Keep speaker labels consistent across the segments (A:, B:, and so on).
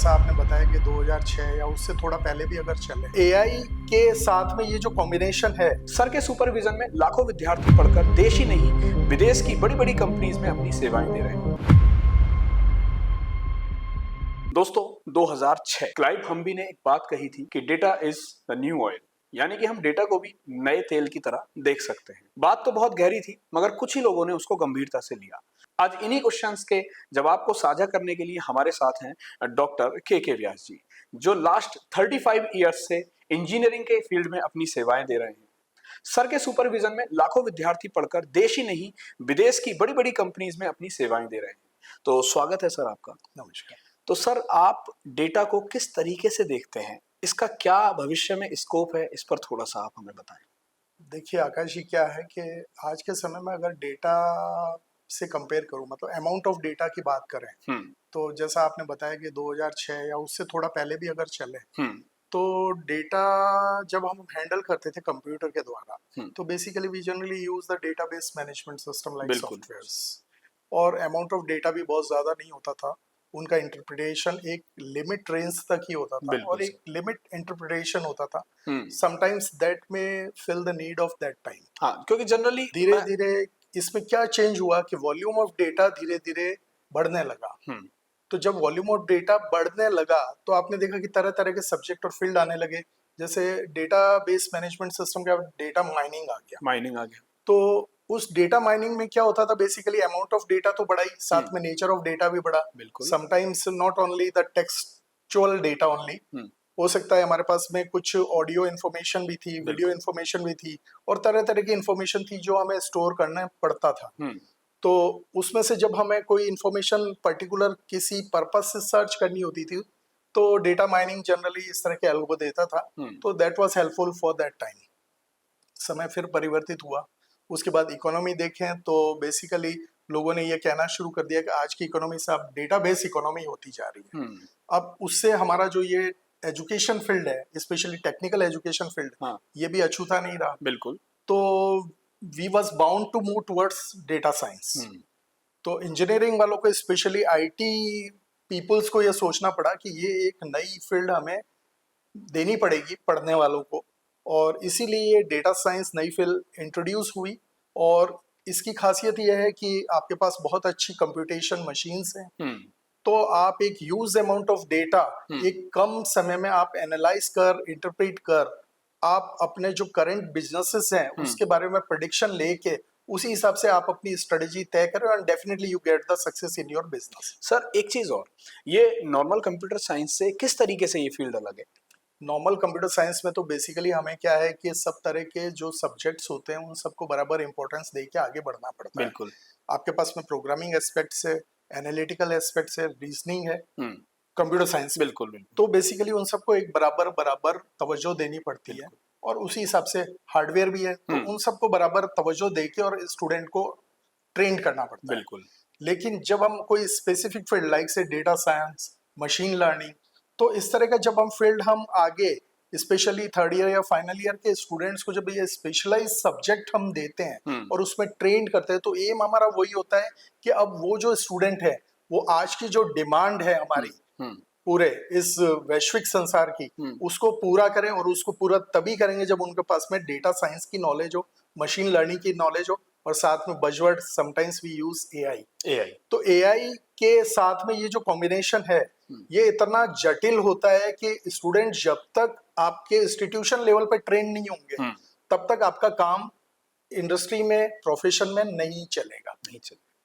A: जैसा आपने बताया कि 2006 या उससे थोड़ा पहले भी अगर चले, एआई के साथ में ये जो कॉम्बिनेशन है,
B: सर के सुपरविजन में लाखों विद्यार्थी पढ़कर देश ही नहीं विदेश की बड़ी बड़ी कंपनीज में अपनी सेवाएं दे रहे हैं। दोस्तों 2006 क्लाइव हम्बी ने एक बात कही थी कि data is the new oil, यानी कि हम डेटा को भी नए तेल की तरह देख सकते हैं। बात तो बहुत गहरी थी, मगर कुछ ही लोगों ने उसको गंभीरता से लिया। आज इन्हीं क्वेश्चंस के जवाब को साझा करने के लिए हमारे साथ हैं डॉक्टर के व्यास जी, जो लास्ट 35 ईयर्स से इंजीनियरिंग के फील्ड में अपनी सेवाएं दे रहे हैं। सर के सुपरविजन में लाखों विद्यार्थी पढ़कर देश ही नहीं विदेश की बड़ी बड़ी कंपनीज में अपनी सेवाएं दे रहे हैं। तो स्वागत है सर आपका।
A: नमस्कार।
B: तो सर, आप डेटा को किस तरीके से देखते हैं, इसका क्या भविष्य में स्कोप है, इस पर थोड़ा सा आप हमें बताएं।
A: देखिए आकाश जी, क्या है कि आज के समय में अगर डेटा से कंपेयर करूं, मतलब अमाउंट ऑफ डेटा की बात करें, तो जैसा आपने बताया कि 2006 या उससे थोड़ा पहले भी अगर चले, तो डेटा जब हम हैंडल करते थे कंप्यूटर के द्वारा, तो basically we generally use the database management system like softwares, और अमाउंट ऑफ डेटा भी बहुत ज्यादा नहीं होता था। उनका इंटरप्रिटेशन एक लिमिट रेंज तक ही होता था और एक लिमिट इंटरप्रिटेशन होता था। समटाइम्स दैट में fill the need of that time.
B: हाँ, क्योंकि जनरली
A: धीरे धीरे इसमें क्या चेंज हुआ कि वॉल्यूम ऑफ डेटा धीरे धीरे बढ़ने लगा। तो जब वॉल्यूम ऑफ डेटा बढ़ने लगा तो आपने देखा कि तरह तरह के सब्जेक्ट और फील्ड आने लगे। जैसे डेटाबेस मैनेजमेंट सिस्टम का डेटा माइनिंग आ गया। तो उस डेटा माइनिंग में क्या होता था, बेसिकली अमाउंट ऑफ डेटा तो बढ़ा ही, साथ में नेचर ऑफ डेटा भी बढ़ा। Sometimes not only the textual data only, हो सकता है हमारे पास में कुछ ऑडियो इन्फॉर्मेशन भी थी, वीडियो इन्फॉर्मेशन भी थी, और तरह तरह की इन्फॉर्मेशन थी जो हमें स्टोर करना पड़ता था। तो उसमें से जब हमें कोई इन्फॉर्मेशन पर्टिकुलर किसी पर्पस से सर्च करनी होती थी, तो डेटा माइनिंग जनरली इस तरह के एल्गो देता था। तो that was helpful for that time. समय फिर परिवर्तित हुआ। उसके बाद इकोनॉमी देखें तो बेसिकली लोगों ने ये कहना शुरू कर दिया कि आज की इकोनॉमी से अब डेटाबेस इकोनॉमी होती जा रही है। अब उससे हमारा जो ये एजुकेशन फील्ड है, स्पेशली टेक्निकल एजुकेशन फील्ड, ये भी अछूता नहीं रहा।
B: बिल्कुल।
A: तो we was bound to move towards data science. तो इंजीनियरिंग वालों को, स्पेशली आईटी पीपल्स को, ये सोचना पड़ा कि ये एक नई फील्ड हमें देनी पड़ेगी पढ़ने वालों को, और इसीलिए ये डेटा साइंस नई फील्ड इंट्रोड्यूस हुई। और इसकी खासियत यह है कि आपके पास बहुत अच्छी कंप्यूटेशन मशीन्स हैं। तो आप एक ह्यूज अमाउंट ऑफ डेटा एक कम समय में आप एनालाइज कर, इंटरप्रेट कर, आप अपने जो करंट बिजनेसेस हैं उसके बारे में प्रेडिक्शन लेके उसी हिसाब से आप अपनी स्ट्रेटजी तय करें, और definitely you get the success in your business.
B: Sir, एक चीज और, ये नॉर्मल कंप्यूटर साइंस से किस तरीके से ये फील्ड अलग है?
A: नॉर्मल कंप्यूटर साइंस में तो बेसिकली हमें क्या है कि सब तरह के जो सब्जेक्ट्स होते हैं उन सबको बराबर इंपॉर्टेंस देके आगे बढ़ना पड़ता है।
B: बिल्कुल।
A: आपके पास में प्रोग्रामिंग एस्पेक्ट्स है, एनालिटिकल एस्पेक्ट्स है, रीजनिंग है कंप्यूटर साइंस।
B: बिल्कुल।
A: तो बेसिकली उन सबको एक बराबर तवज्जो देनी पड़ती है, और उसी हिसाब से हार्डवेयर भी है, तो उन सबको बराबर तवज्जो देके और स्टूडेंट को ट्रेन करना पड़ता है।
B: बिल्कुल।
A: लेकिन जब हम कोई स्पेसिफिक फील्ड लाइक से डेटा साइंस, मशीन लर्निंग, तो इस तरह का जब हम फील्ड हम आगे स्पेशली थर्ड ईयर या फाइनल ईयर के स्टूडेंट्स को जब ये स्पेशलाइज सब्जेक्ट हम देते हैं और उसमें ट्रेन करते हैं, तो एम हमारा वही होता है कि अब वो जो स्टूडेंट है वो आज की जो डिमांड है हमारी पूरे इस वैश्विक संसार की, उसको पूरा करें। और उसको पूरा तभी करेंगे जब उनके पास में डेटा साइंस की नॉलेज हो, मशीन लर्निंग की नॉलेज हो, और साथ में buzzword sometimes we use AI. तो एआई के साथ में ये जो कॉम्बिनेशन है ये इतना जटिल होता है कि स्टूडेंट जब तक आपके इंस्टीट्यूशन लेवल पे ट्रेन नहीं होंगे तब तक आपका काम इंडस्ट्री में, प्रोफेशन में नहीं चलेगा।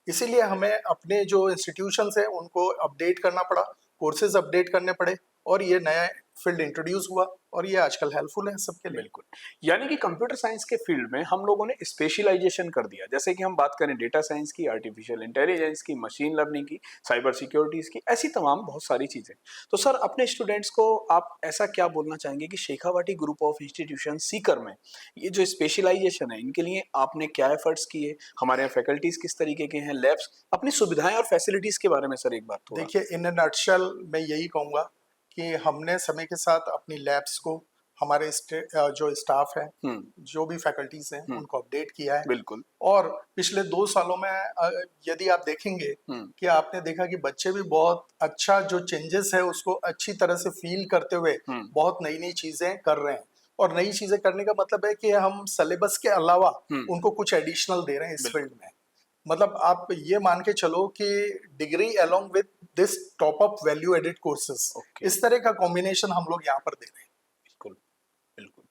A: इसीलिए हमें अपने जो इंस्टीट्यूशंस है उनको अपडेट करना पड़ा, कोर्सेज अपडेट करने पड़े, और ये नया फील्ड इंट्रोड्यूस हुआ, और ये आजकल हेल्पफुल है सबके लिए।
B: बिल्कुल। यानी कि कंप्यूटर साइंस के फील्ड में हम लोगों ने स्पेशलाइजेशन कर दिया, जैसे कि हम बात करें डेटा साइंस की, आर्टिफिशियल इंटेलिजेंस की, मशीन लर्निंग की, साइबर सिक्योरिटीज की, ऐसी तमाम बहुत सारी चीजें। तो सर, अपने स्टूडेंट्स को आप ऐसा क्या बोलना चाहेंगे कि Shekhawati group of institution Sikar में ये जो स्पेशलाइजेशन है, इनके लिए आपने क्या एफर्ट्स किए, हमारे यहाँ फैकल्टीज किस तरीके के हैं, लैब्स, अपनी सुविधाएं और फैसिलिटीज के बारे में सर एक बात।
A: देखिए, इन अ नटशेल मैं यही कहूँगा कि हमने समय के साथ अपनी लैब्स को, हमारे जो स्टाफ है, जो भी फैकल्टीज हैं,
B: हम्म।
A: उनको अपडेट किया है।
B: बिल्कुल।
A: और पिछले 2 सालों में यदि आप देखेंगे कि आपने देखा कि बच्चे भी बहुत अच्छा जो चेंजेस है उसको अच्छी तरह से फील करते हुए बहुत नई नई चीजें कर रहे हैं। और नई चीजें करने का मतलब है कि हम सिलेबस के अलावा उनको कुछ एडिशनल दे रहे हैं इस फील्ड में। मतलब आप ये मान के चलो कि degree along with this top up value added courses, इस तरह का कॉम्बिनेशन हम लोग यहाँ पर दे रहे हैं।
B: बिल्कुल बिल्कुल।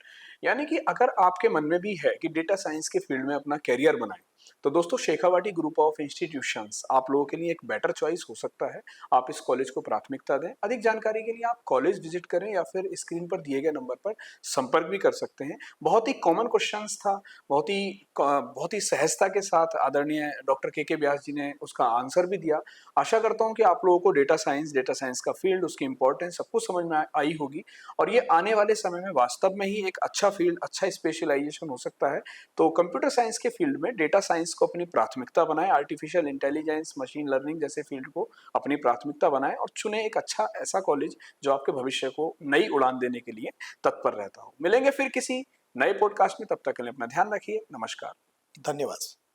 B: यानी कि अगर आपके मन में भी है कि डेटा साइंस के फील्ड में अपना करियर बनाएं, तो दोस्तों शेखावाटी ग्रुप ऑफ इंस्टीट्यूशंस आप लोगों के लिए एक बेटर चॉइस हो सकता है। आप इस कॉलेज को प्राथमिकता दें। अधिक जानकारी के लिए आप कॉलेज विजिट करें या फिर स्क्रीन पर दिए गए नंबर पर संपर्क भी कर सकते हैं। बहुत ही कॉमन क्वेश्चंस था, बहुत ही सहजता के साथ आदरणीय डॉक्टर के व्यास जी ने उसका आंसर भी दिया। आशा करता हूं कि आप लोगों को डेटा साइंस का फील्ड, उसकी इंपॉर्टेंस सब कुछ समझ में आई होगी और ये आने वाले समय में वास्तव में ही एक अच्छा फील्ड, अच्छा स्पेशलाइजेशन हो सकता है। तो कंप्यूटर साइंस के फील्ड में डेटा साइंस को अपनी प्राथमिकता बनाएं, आर्टिफिशियल इंटेलिजेंस, मशीन लर्निंग जैसे फील्ड को अपनी प्राथमिकता बनाएं और चुने एक अच्छा ऐसा कॉलेज जो आपके भविष्य को नई उड़ान देने के लिए तत्पर रहता हो। मिलेंगे फिर किसी नए पॉडकास्ट में, तब तक के लिए अपना ध्यान रखिए। नमस्कार।
A: धन्यवाद।